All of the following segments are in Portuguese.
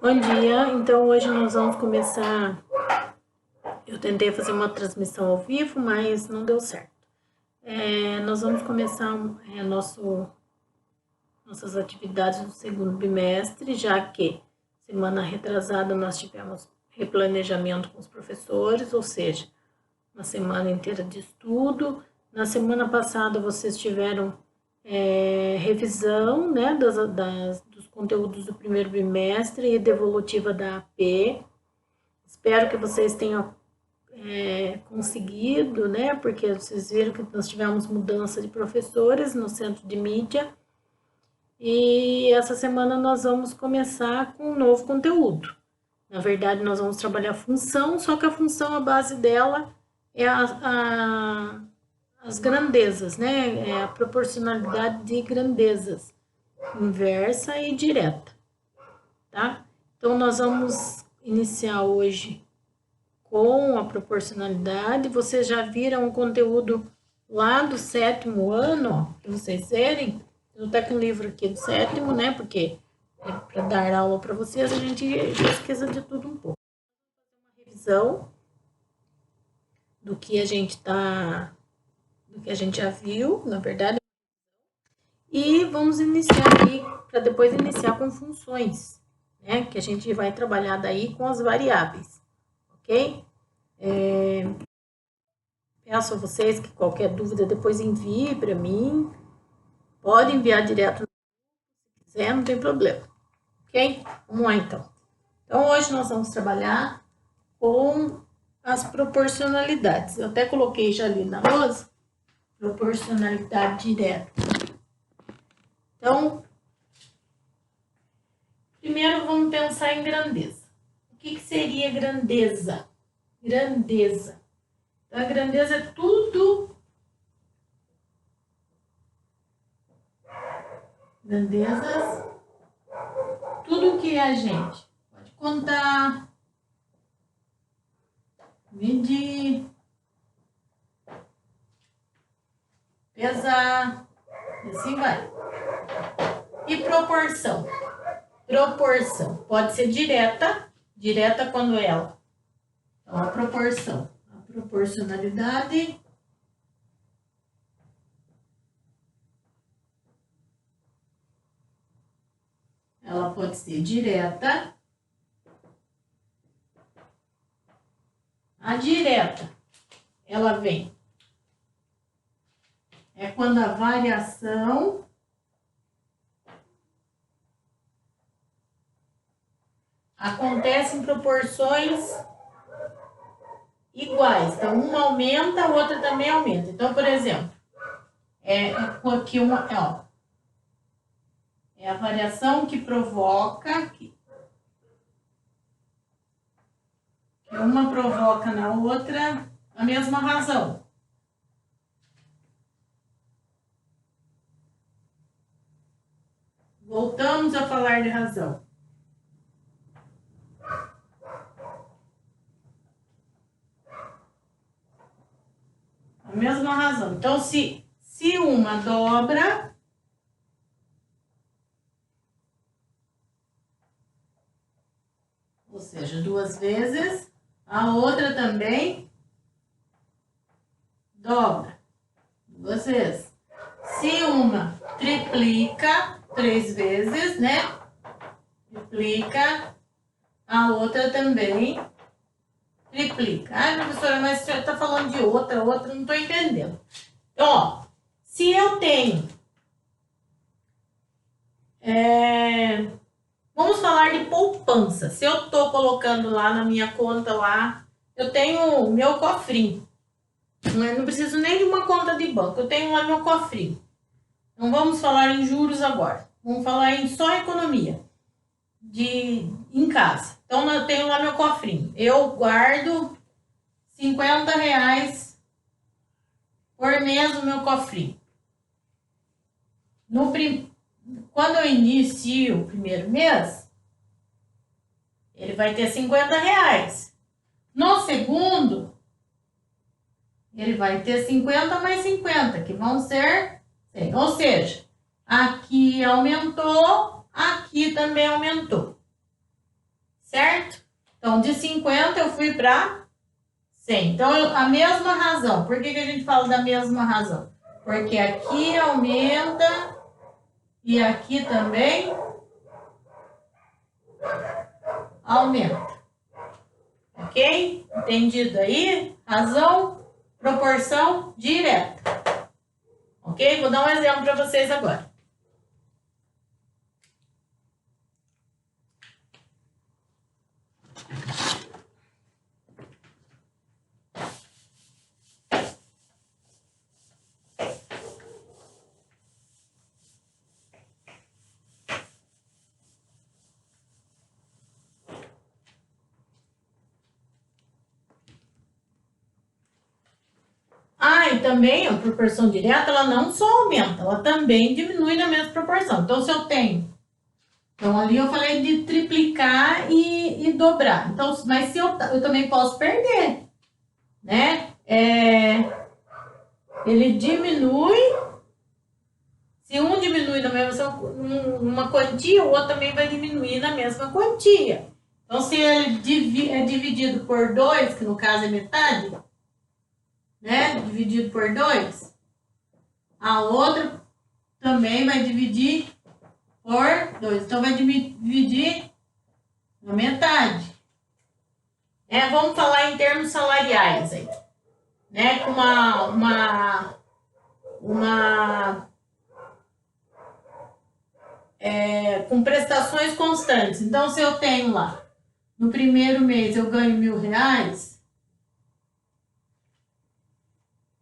Bom dia, então hoje nós vamos começar. Eu tentei fazer uma transmissão ao vivo, mas não deu certo. Nós vamos começar nossas atividades do segundo bimestre, já que semana retrasada nós tivemos replanejamento com os professores, ou seja, uma semana inteira de estudo. Na semana passada vocês tiveram revisão, né, dos conteúdos do primeiro bimestre e devolutiva da AP. Espero que vocês tenham conseguido, né, porque vocês viram que nós tivemos mudança de professores no centro de mídia. E essa semana nós vamos começar com um novo conteúdo. Na verdade, nós vamos trabalhar a função, só que a função, a base dela é as grandezas, né? É a proporcionalidade de grandezas, inversa e direta, tá? Então, nós vamos iniciar hoje com a proporcionalidade. Vocês já viram o conteúdo lá do 7º ano, ó, para vocês verem. Eu tô com o livro aqui do 7º, né? Porque para dar aula para vocês, a gente pesquisa de tudo um pouco. Uma revisão do que a gente já viu, na verdade. E vamos iniciar aqui, para depois iniciar com funções, né? Que a gente vai trabalhar daí com as variáveis, ok? Peço a vocês que qualquer dúvida depois envie para mim. Pode enviar direto se quiser, não tem problema, ok? Vamos lá então. Então, hoje nós vamos trabalhar com as proporcionalidades. Eu até coloquei já ali na lousa, proporcionalidade direta. Então, primeiro vamos pensar em grandeza. O que seria grandeza? Grandeza. Então, a grandeza é tudo. Grandezas, tudo que a gente pode contar, medir, pesar, e assim vai. E proporção. Proporção pode ser direta quando ela. Então, a proporção. A proporcionalidade ela pode ser direta. A direta, ela vem. É quando a variação acontece em proporções iguais. Então, uma aumenta, a outra também aumenta. Então, por exemplo, aqui é a variação que provoca, que uma provoca na outra a mesma razão. Voltamos a falar de razão. A mesma razão. Então, se uma dobra, ou seja, 2 vezes, a outra também dobra 2 vezes. Se uma triplica 3 vezes, né? Triplica, a outra também triplica. Ai, professora, mas você está falando de outra, não estou entendendo. Então, ó, se eu tenho... vamos falar de poupança. Se eu estou colocando lá na minha conta lá, eu tenho o meu cofrinho. Não preciso nem de uma conta de banco, eu tenho lá meu cofrinho. Não vamos falar em juros agora. Vamos falar em só economia em casa. Então, eu tenho lá meu cofrinho. Eu guardo R$50 por mês no meu cofrinho. Quando eu inicio o primeiro mês, ele vai ter R$50. No segundo, ele vai ter 50 mais 50, que vão ser 100. Ou seja, aqui aumentou, aqui também aumentou. certo? Então, de 50 eu fui para 100. Então, a mesma razão. Por que a gente fala da mesma razão? Porque aqui aumenta e aqui também aumenta. Ok? Entendido aí? Razão, proporção direta. Ok? Vou dar um exemplo para vocês agora. E também a proporção direta, ela não só aumenta, ela também diminui na mesma proporção. Então, se eu tenho... Então, ali eu falei de triplicar e dobrar. Então, mas se eu também posso perder, né? Ele diminui... Se um diminui na mesma uma quantia, o outro também vai diminuir na mesma quantia. Então, se ele é dividido por 2, que no caso é metade, né? Dividido por 2, a outra também vai dividir por 2. Então, vai dividir na metade. Vamos falar em termos salariais aí. Né? Com com prestações constantes. Então, se eu tenho lá, no primeiro mês eu ganho R$1.000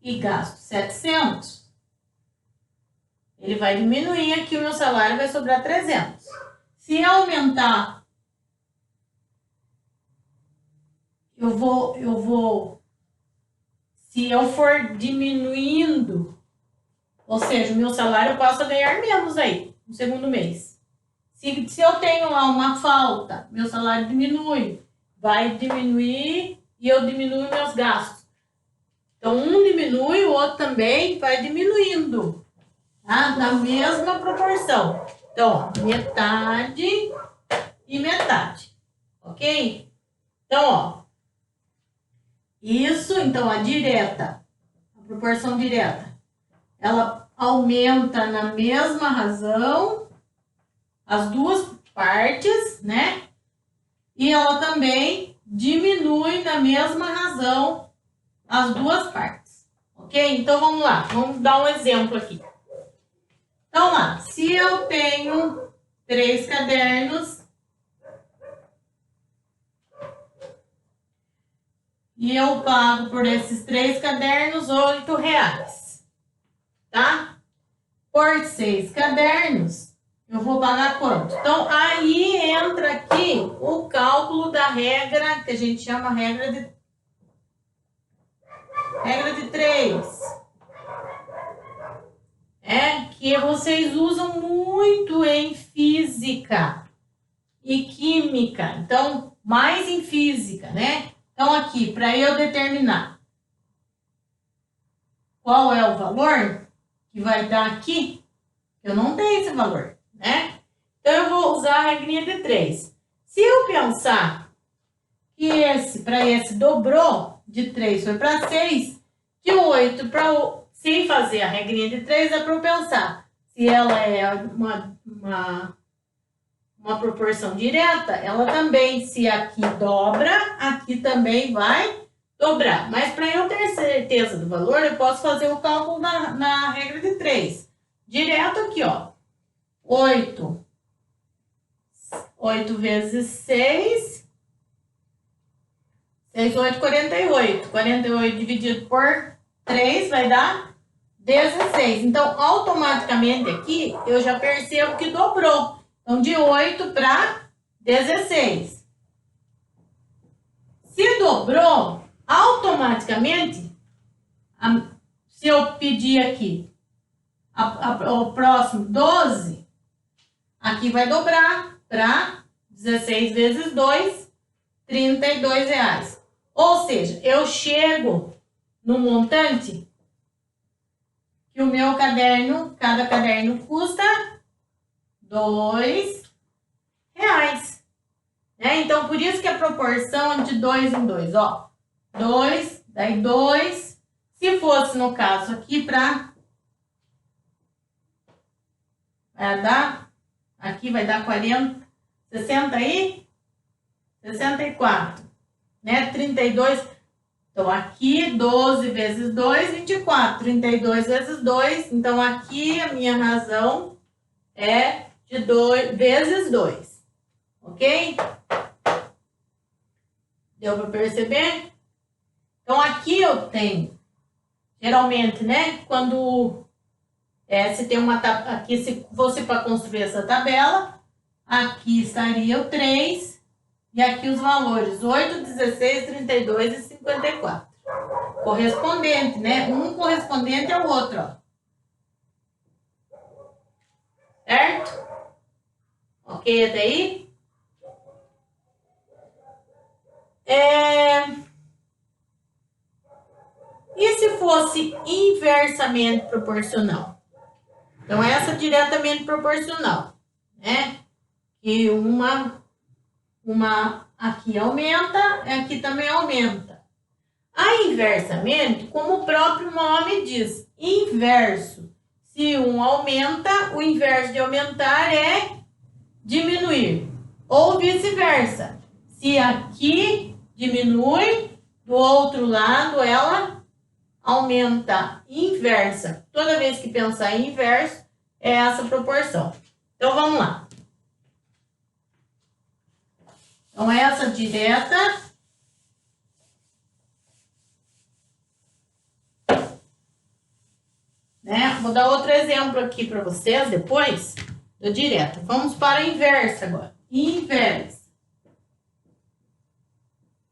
e gasto 700, ele vai diminuir aqui, o meu salário vai sobrar 300. Se aumentar, se eu for diminuindo, ou seja, o meu salário eu posso ganhar menos aí, no segundo mês. Se eu tenho lá uma falta, meu salário diminui, vai diminuir e eu diminuo meus gastos. Então, um diminui, o outro também vai diminuindo, tá? Na mesma proporção. Então, ó, metade e metade, ok? Então, ó, isso, então, a direta, a proporção direta, ela aumenta na mesma razão, as duas partes, né? E ela também diminui na mesma razão as duas partes, ok? Então, vamos lá, vamos dar um exemplo aqui. Então, lá, se eu tenho 3 cadernos e eu pago por esses 3 cadernos R$8, tá? Por 6 cadernos, eu vou pagar quanto? Então, aí entra aqui o cálculo da regra, que a gente chama regra de 3. Que vocês usam muito em física e química. Então, mais em física, né? Então, aqui, para eu determinar qual é o valor que vai dar aqui, eu não tenho esse valor, né? Então, eu vou usar a regrinha de 3. Se eu pensar que para esse dobrou, de 3 foi para 6, de 8 para... Sem fazer a regrinha de 3, é para eu pensar se ela é uma proporção direta, ela também, se aqui dobra, aqui também vai dobrar. Mas para eu ter certeza do valor, eu posso fazer o cálculo na regra de 3. Direto aqui, ó. 8 vezes 6. 6, 8, 48. 48 dividido por 3 vai dar 16. Então, automaticamente aqui, eu já percebo que dobrou. Então, de 8 para 16. Se dobrou, automaticamente, se eu pedir aqui o próximo 12, aqui vai dobrar para 16 vezes 2, R$32. Ou seja, eu chego no montante que o meu caderno, cada caderno custa R$2. Então, por isso que a proporção é de 2 em 2, ó. 2, daí 2. Se fosse, no caso, aqui para... Vai dar... Aqui vai dar 40... 60 e... 64. Né? 32... Então, aqui, 12 vezes 2, 24. 32 vezes 2. Então, aqui a minha razão é de 2 vezes 2. Ok? Deu para perceber? Então, aqui eu tenho, geralmente, né? Quando se tem uma... Aqui, se fosse para construir essa tabela, aqui estaria o 3 e aqui os valores 8, 16, 32 e 54. Correspondente, né? Um correspondente ao outro, ó. Certo? Ok até aí? E se fosse inversamente proporcional? Então, essa diretamente proporcional, né? E uma aqui aumenta, aqui também aumenta. A inversamente, como o próprio nome diz, inverso. Se um aumenta, o inverso de aumentar é diminuir. Ou vice-versa. Se aqui diminui, do outro lado ela aumenta. Inversa. Toda vez que pensar em inverso, é essa proporção. Então, vamos lá. Então, essa direta... Né? Vou dar outro exemplo aqui para vocês depois do direto. Vamos para a inversa agora. Inversa.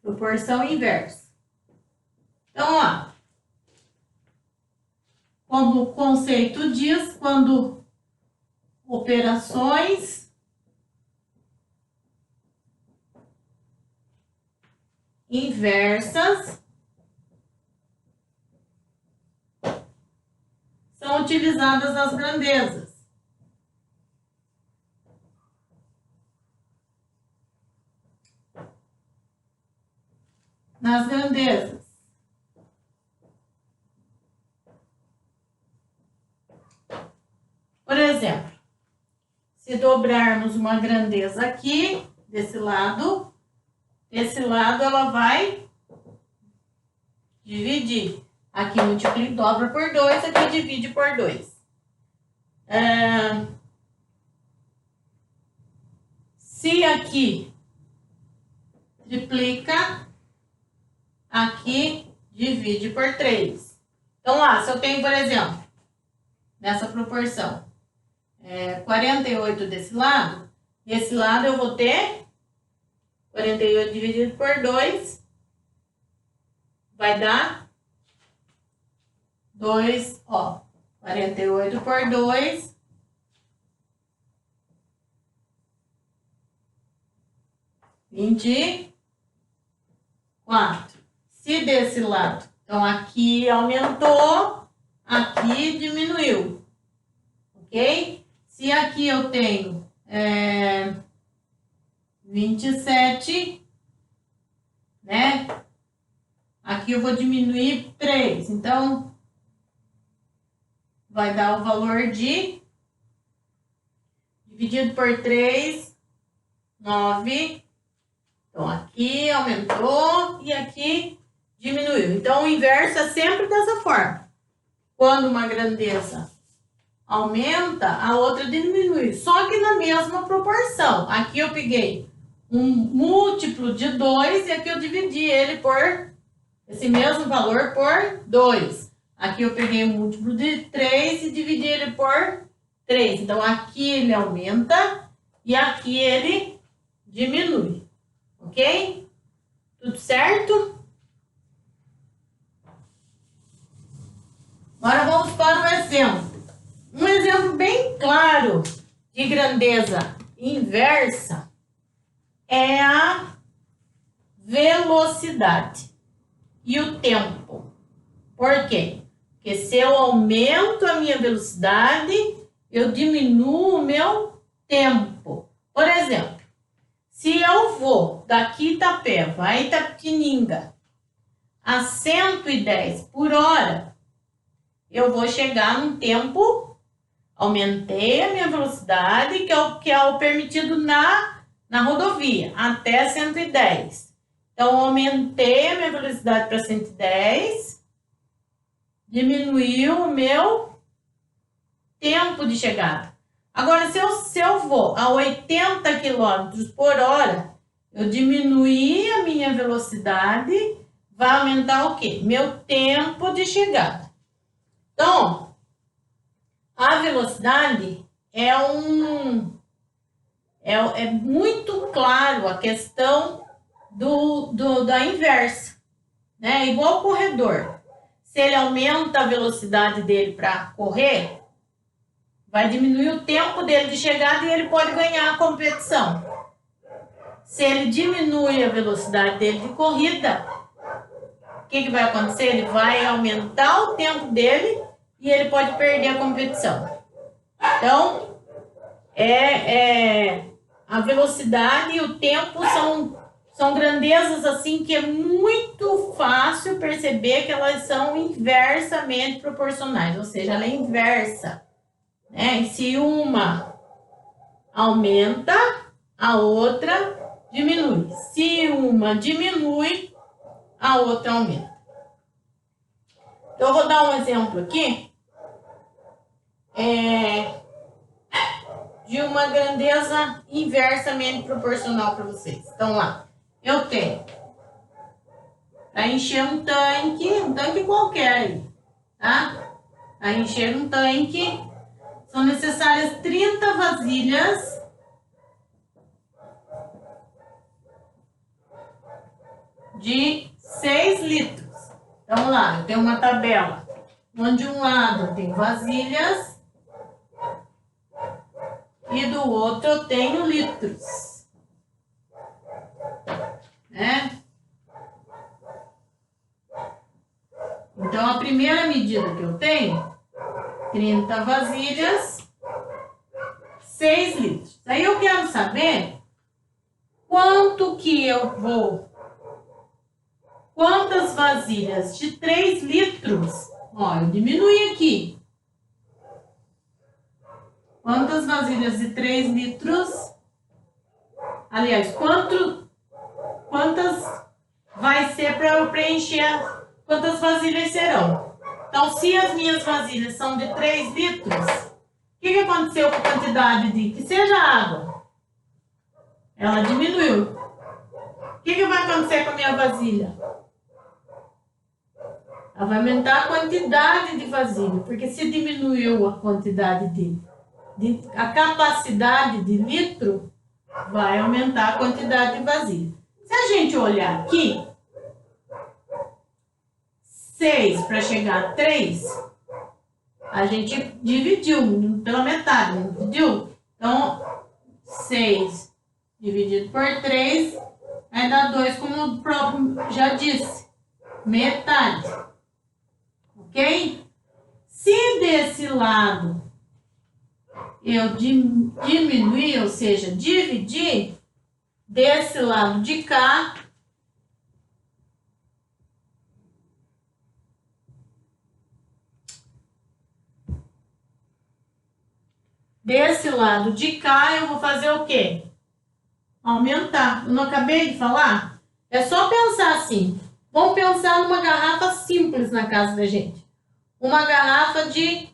Proporção inversa. Então, ó. Como o conceito diz, quando operações inversas são utilizadas nas grandezas. Nas grandezas. Por exemplo, se dobrarmos uma grandeza aqui, desse lado ela vai dividir. Aqui multiplica, dobra por 2, aqui divide por 2. Se aqui triplica, aqui divide por 3. Então, lá, se eu tenho, por exemplo, nessa proporção, 48 desse lado eu vou ter 48 dividido por 2, vai dar 2, ó, 48 por 2, 24. Se desse lado, então aqui aumentou, aqui diminuiu, ok? Se aqui eu tenho 27, né? Aqui eu vou diminuir 3, então vai dar o valor de dividido por 3, 9. Então, aqui aumentou e aqui diminuiu. Então, o inverso é sempre dessa forma. Quando uma grandeza aumenta, a outra diminui. Só que na mesma proporção. Aqui eu peguei um múltiplo de 2 e aqui eu dividi ele por esse mesmo valor por 2. Aqui eu peguei um múltiplo de 3 e dividi ele por 3. Então, aqui ele aumenta e aqui ele diminui. Ok? Tudo certo? Agora vamos para o exemplo. Um exemplo bem claro de grandeza inversa é a velocidade e o tempo. Por quê? Porque se eu aumento a minha velocidade, eu diminuo o meu tempo. Por exemplo, se eu vou daqui Itapeva a Itapetininga a 110 por hora, eu vou chegar num tempo, aumentei a minha velocidade, que é o permitido na rodovia, até 110. Então, aumentei a minha velocidade para 110, diminuiu o meu tempo de chegada. Agora, se eu vou a 80 km por hora, eu diminuí a minha velocidade, vai aumentar o quê? Meu tempo de chegada. Então, a velocidade é muito claro a questão da inversa, né? Igual o corredor. Se ele aumenta a velocidade dele para correr, vai diminuir o tempo dele de chegada e ele pode ganhar a competição. Se ele diminui a velocidade dele de corrida, o que vai acontecer? Ele vai aumentar o tempo dele e ele pode perder a competição. Então, a velocidade e o tempo são grandezas assim que é muito fácil perceber que elas são inversamente proporcionais, ou seja, ela é inversa, né? E se uma aumenta, a outra diminui. Se uma diminui, a outra aumenta. Então, eu vou dar um exemplo aqui de uma grandeza inversamente proporcional para vocês. Então, lá, eu tenho para encher um tanque qualquer aí, tá? Para encher um tanque, são necessárias 30 vasilhas de 6 litros. Então, lá, eu tenho uma tabela onde um lado eu tenho vasilhas e do outro eu tenho litros, né? Então, a primeira medida que eu tenho, 30 vasilhas, 6 litros. Aí eu quero saber quantas vasilhas de 3 litros, ó, eu diminui aqui. Quantas vasilhas de 3 litros, aliás, quantas vai ser para eu preencher, quantas vasilhas serão? Então, se as minhas vasilhas são de 3 litros, o que aconteceu com a quantidade que seja água? Ela diminuiu. O que vai acontecer com a minha vasilha? Ela vai aumentar a quantidade de vasilha, porque se diminuiu a quantidade a capacidade de litro, vai aumentar a quantidade de vasilha. Se a gente olhar aqui, 6 para chegar a 3, a gente dividiu pela metade, não dividiu? Então, 6 dividido por 3 vai dar 2, como o próprio já disse, metade. Ok? Se desse lado eu diminuir, ou seja, dividir, desse lado de cá, eu vou fazer o quê? Aumentar. Eu não acabei de falar? É só pensar assim. Vamos pensar numa garrafa simples na casa da gente. Uma garrafa de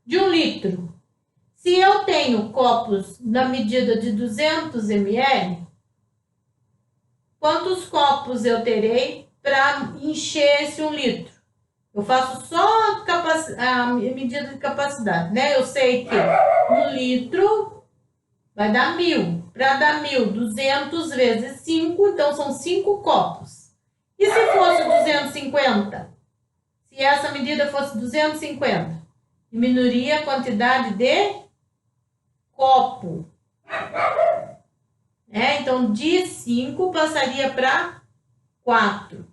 1 litro. Se eu tenho copos na medida de 200 ml, quantos copos eu terei para encher esse 1 litro? Eu faço só a medida de capacidade, né? Eu sei que 1 litro vai dar 1000. Para dar 1000, 200 vezes 5, então são 5 copos. E se fosse 250? Se essa medida fosse 250, diminuiria a quantidade de copo. Então, de 5 passaria para 4.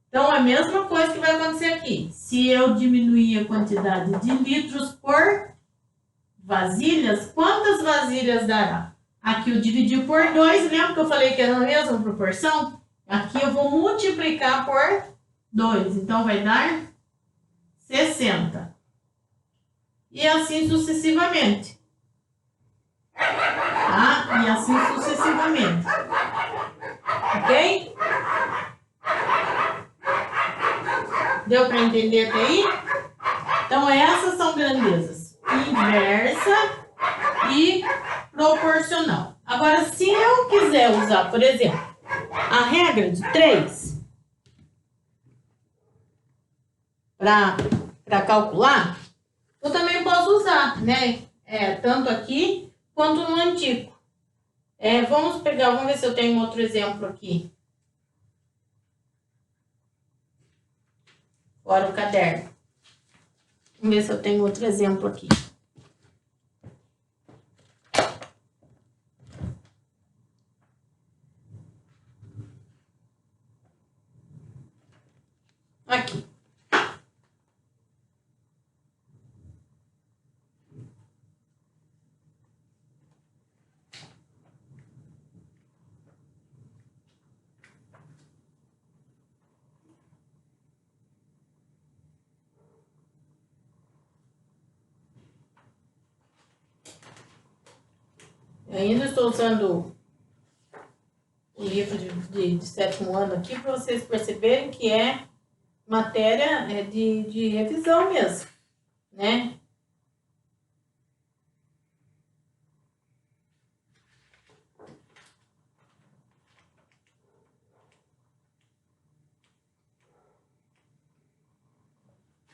Então, é a mesma coisa que vai acontecer aqui. Se eu diminuir a quantidade de litros por vasilhas, quantas vasilhas dará? Aqui eu dividi por 2, lembra que eu falei que era a mesma proporção? Aqui eu vou multiplicar por 2, então vai dar 60. E assim sucessivamente. Tá? E assim sucessivamente. Ok? Deu para entender até aí? Então, essas são grandezas inversa e proporcional. Agora, se eu quiser usar, por exemplo, a regra de 3 para calcular, eu também posso usar, né? Tanto aqui quanto no antigo. Vamos ver se eu tenho outro exemplo aqui. Fora o caderno. Vamos ver se eu tenho outro exemplo aqui. Aqui. Eu ainda estou usando o livro de sétimo ano aqui para vocês perceberem que é matéria de revisão mesmo, né?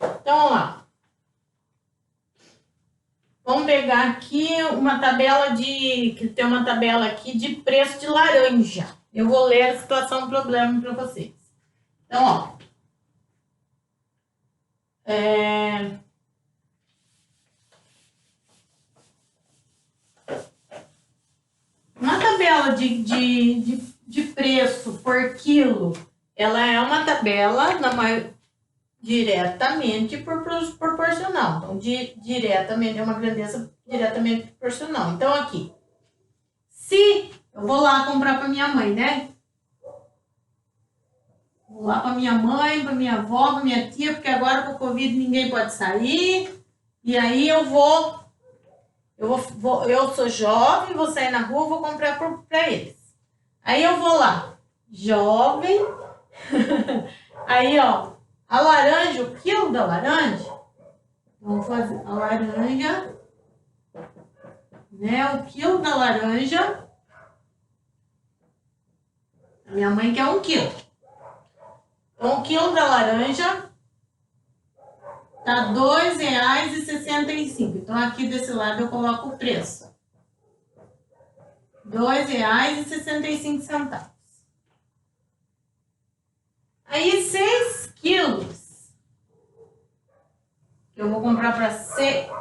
Então, vamos lá. Vamos pegar aqui uma tabela que tem uma tabela aqui de preço de laranja. Eu vou ler a situação do problema para vocês. Então, ó. Uma tabela de preço por quilo, ela é uma tabela diretamente proporcional. Então, diretamente é uma grandeza diretamente proporcional. Então, aqui, se eu vou lá comprar para minha mãe, né? Vou lá para minha mãe, para minha avó, para minha tia, porque agora com o Covid ninguém pode sair. E aí eu sou jovem, vou sair na rua, vou comprar para eles. Aí eu vou lá, jovem. Aí, ó, a laranja, o quilo da laranja, vamos fazer a laranja, né? O quilo da laranja, a minha mãe quer 1 quilo. Então, o quilo da laranja tá R$ 2,65. Então, aqui desse lado eu coloco o preço. R$ 2,65. Aí, 6 quilos. Eu vou comprar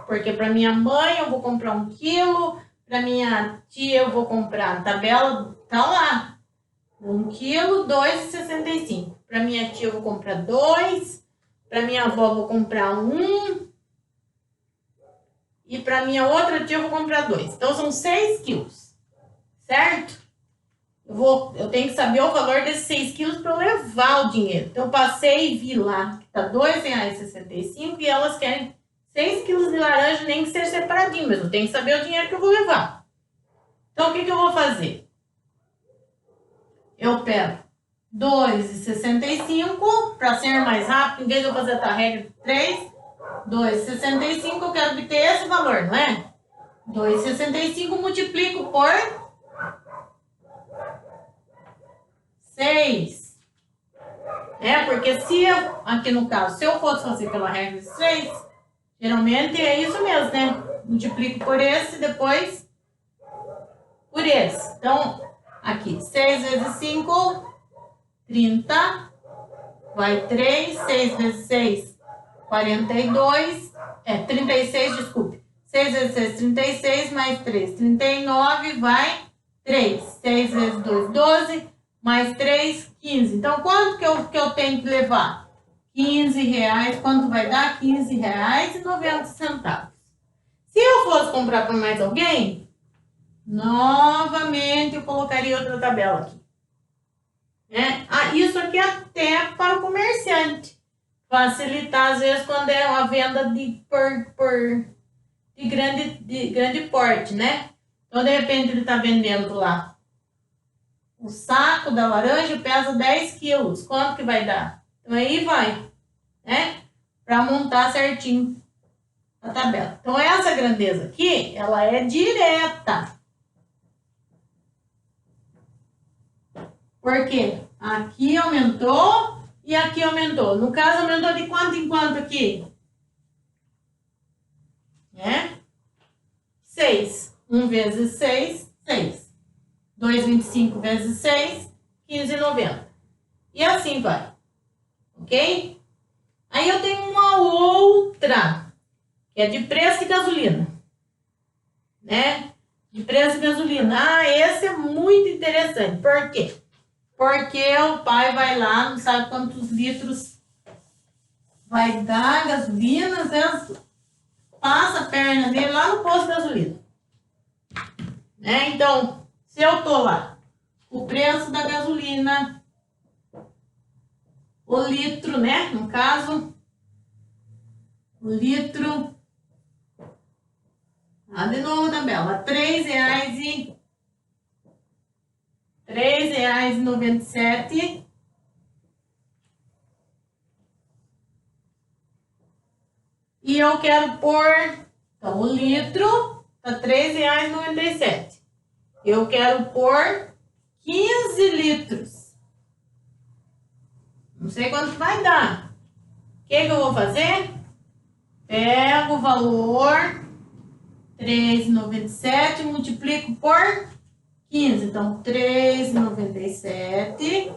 porque para minha mãe eu vou comprar 1 quilo. Para minha tia eu vou comprar, a tabela tá lá. 1 quilo, R$ 2,65. Para minha tia eu vou comprar 2. Para minha avó eu vou comprar 1. E para minha outra tia eu vou comprar 2. Então, são 6 quilos. Certo? Eu tenho que saber o valor desses 6 quilos para eu levar o dinheiro. Então, eu passei e vi lá que tá R$ 2,65 e elas querem 6 quilos de laranja, nem que seja separadinho, mas eu tenho que saber o dinheiro que eu vou levar. Então, o que eu vou fazer? Eu pego 2,65 para ser mais rápido, em vez de eu fazer a regra de 3, 2,65 eu quero obter esse valor, não é? 2,65 multiplico por 6. Porque se eu, aqui no caso, se eu fosse fazer pela regra de 3, geralmente é isso mesmo, né? Multiplico por esse, depois por esse. Então, aqui, 6 vezes 5, 30. Vai 3, 6 vezes 6, 42. 36, desculpe. 6 vezes 6, 36, mais 3, 39, vai 3. 6 vezes 2, 12, mais 3, 15. Então, quanto que eu tenho que levar? R$15. Quanto vai dar? R$15,90. Se eu fosse comprar para mais alguém, Novamente, eu colocaria outra tabela aqui. Né? Isso aqui é até para o comerciante. Facilitar, às vezes, quando é uma venda de grande porte, né? Então, de repente, ele está vendendo lá. O saco da laranja pesa 10 quilos. Quanto que vai dar? Então, aí vai, né? Para montar certinho a tabela. Então, essa grandeza aqui, ela é direta. Por quê? Aqui aumentou e aqui aumentou. No caso, aumentou de quanto em quanto aqui? 6. 1 vezes 6, 6. 2,25 vezes 6, 15,90. E assim vai. Ok? Aí eu tenho uma outra, que é de preço de gasolina. Né? De preço de gasolina. Esse é muito interessante. Por quê? Porque o pai vai lá, não sabe quantos litros vai dar gasolina, às vezes passa a perna dele lá no posto de gasolina. Né? Então, se eu tô lá, o preço da gasolina, o litro, né? No caso, o litro, de novo a tabela, R$3,97. E eu quero pôr, então, o litro tá R$3,97. Eu quero pôr 15 litros. Não sei quanto vai dar. O que eu vou fazer? Pego o valor R$3,97, multiplico por 15. Então, R$3,97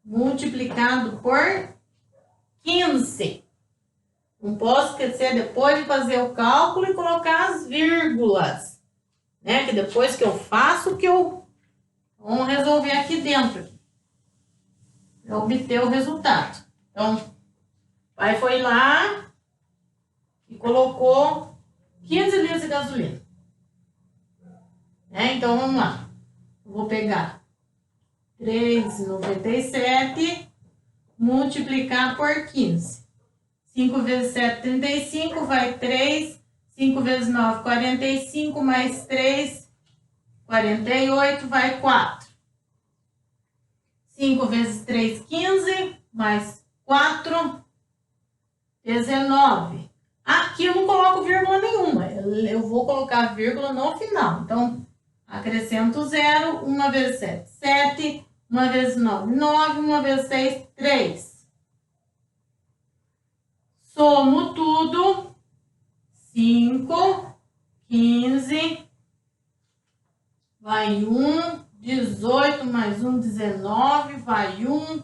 multiplicado por 15. Não posso esquecer depois de fazer o cálculo e colocar as vírgulas, né? Que depois que eu faço, vamos resolver aqui dentro, para obter o resultado. Então, o pai foi lá e colocou 15 litros de gasolina. Né? Então, vamos lá. Eu vou pegar R$3,97 multiplicar por 15. 5 vezes 7, 35, vai 3. 5 vezes 9, 45, mais 3, 48, vai 4. 5 vezes 3, 15, mais 4, 19. Aqui eu não coloco vírgula nenhuma, eu vou colocar vírgula no final. Então, acrescento 0, 1 vezes 7, 7, 1 vezes 9, 9, 1 vezes 6, 3. Somo tudo, 5, 15, vai 1, 18 mais 1, 19, vai 1,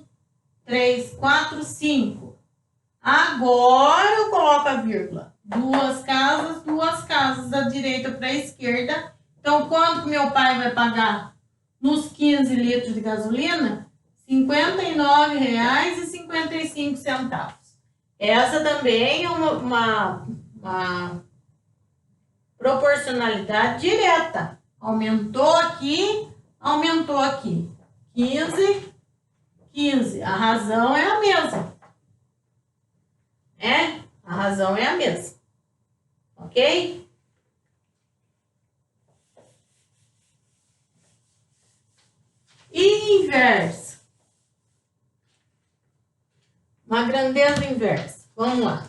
3, 4, 5. Agora eu coloco a vírgula. Duas casas da direita para a esquerda. Então, quanto que meu pai vai pagar nos 15 litros de gasolina? R$59,55. Essa também é uma proporcionalidade direta. Aumentou aqui, aumentou aqui. 15, 15. A razão é a mesma. A razão é a mesma. Ok? E inversa. Uma grandeza inversa. Vamos lá.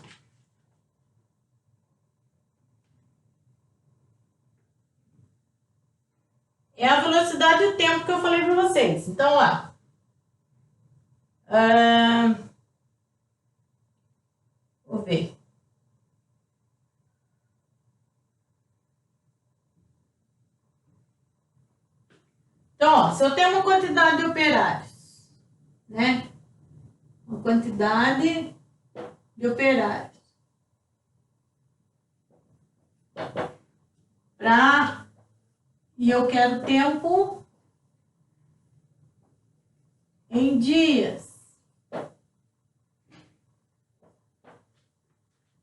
É a velocidade e o tempo que eu falei para vocês. Então, lá. Vou ver. Então, ó, se eu tenho uma quantidade de operários, né? Uma quantidade de operários. E eu quero tempo em dias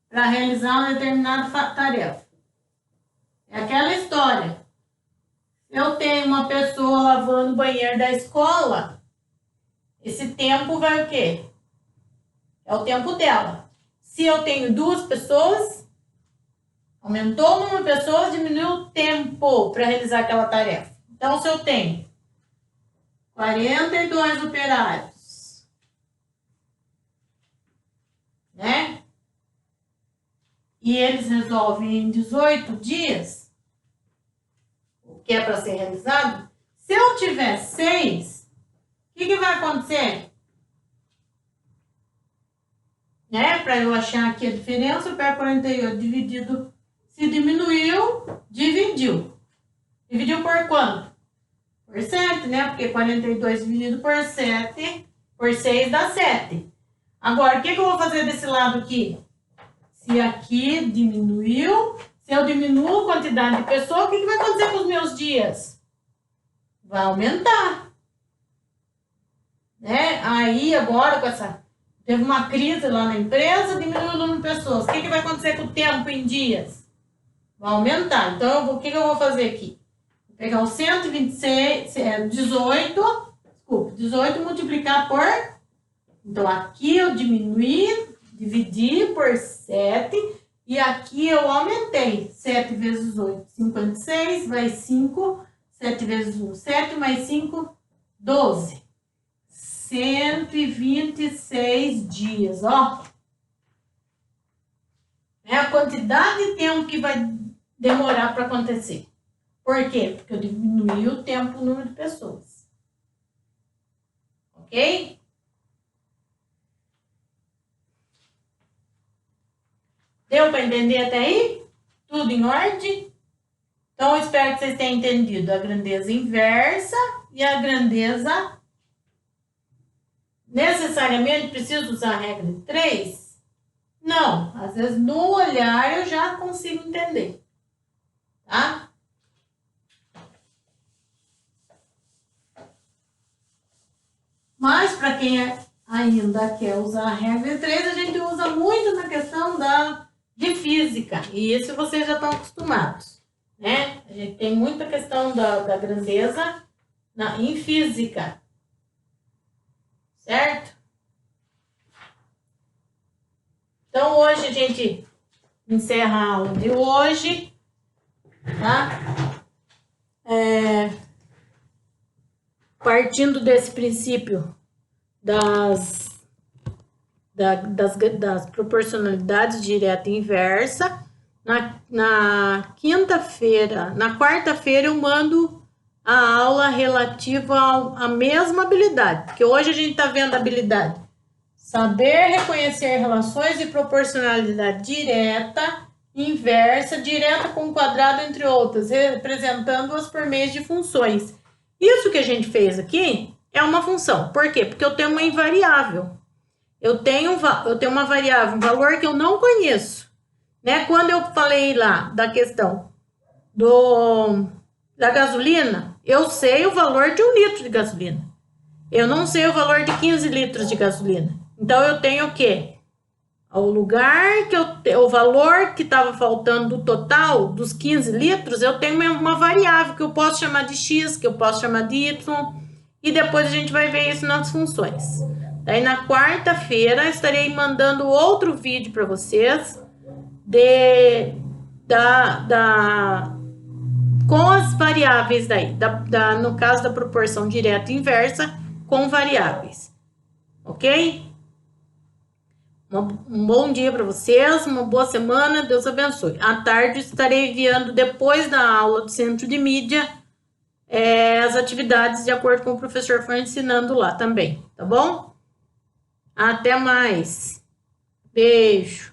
para realizar uma determinada tarefa. É aquela história. pessoa lavando o banheiro da escola, esse tempo vai o quê? É o tempo dela. Se eu tenho 2 pessoas, aumentou o número de pessoas, diminuiu o tempo para realizar aquela tarefa. Então, se eu tenho 42 operários, né? E eles resolvem em 18 dias, o que é para ser realizado. Se eu tiver 6, o que vai acontecer? Né? Para eu achar aqui a diferença, eu pego 48 dividido, se diminuiu, dividiu. Dividiu por quanto? Por 7, né? Porque 42 dividido por 7, por 6 dá 7. Agora, o que eu vou fazer desse lado aqui? Se aqui diminuiu, se eu diminuo a quantidade de pessoas, o que vai acontecer com os meus dias? Vai aumentar. Né? Aí, agora, com essa... Teve uma crise lá na empresa, diminuiu o número de pessoas. O que vai acontecer com o tempo em dias? Vai aumentar. Então, o que eu vou fazer aqui? Vou pegar o 18 multiplicar por... Então, aqui eu dividi por 7. E aqui eu aumentei. 7 vezes 8, 56. Mais 5. 7 vezes 1, 7. Mais 5, 12. 126 dias, ó. É a quantidade de tempo que vai demorar para acontecer. Por quê? Porque eu diminui o tempo, o número de pessoas. Ok? Deu para entender até aí? Tudo em ordem? Então, eu espero que vocês tenham entendido a grandeza inversa e a grandeza... Necessariamente preciso usar a regra de 3? Não, às vezes no olhar eu já consigo entender, tá? Mas para quem ainda quer usar a regra de 3, a gente usa muito na questão de física, e isso vocês já estão acostumados, né? A gente tem muita questão da grandeza em física. Certo? Então, hoje a gente encerra a aula de hoje, tá? Partindo desse princípio das proporcionalidades direta e inversa, na quarta-feira eu mando a aula relativa à mesma habilidade, porque hoje a gente está vendo a habilidade saber reconhecer relações de proporcionalidade direta, inversa, direta com quadrado, entre outras, representando-as por meio de funções. Isso que a gente fez aqui é uma função. Por quê? Porque eu tenho uma invariável. Eu tenho uma variável, um valor que eu não conheço. Né? Quando eu falei lá da questão da gasolina, eu sei o valor de 1 litro de gasolina. Eu não sei o valor de 15 litros de gasolina. Então, eu tenho o quê? O valor que estava faltando do total dos 15 litros, eu tenho uma variável que eu posso chamar de X, que eu posso chamar de Y, e depois a gente vai ver isso nas funções. Daí, na quarta-feira, estarei mandando outro vídeo para vocês com as variáveis daí, no caso da proporção direta e inversa, com variáveis. Ok? Um bom dia para vocês, uma boa semana, Deus abençoe. À tarde estarei enviando, depois da aula do Centro de Mídia, as atividades de acordo com o professor for ensinando lá também, tá bom? Até mais. Beijo.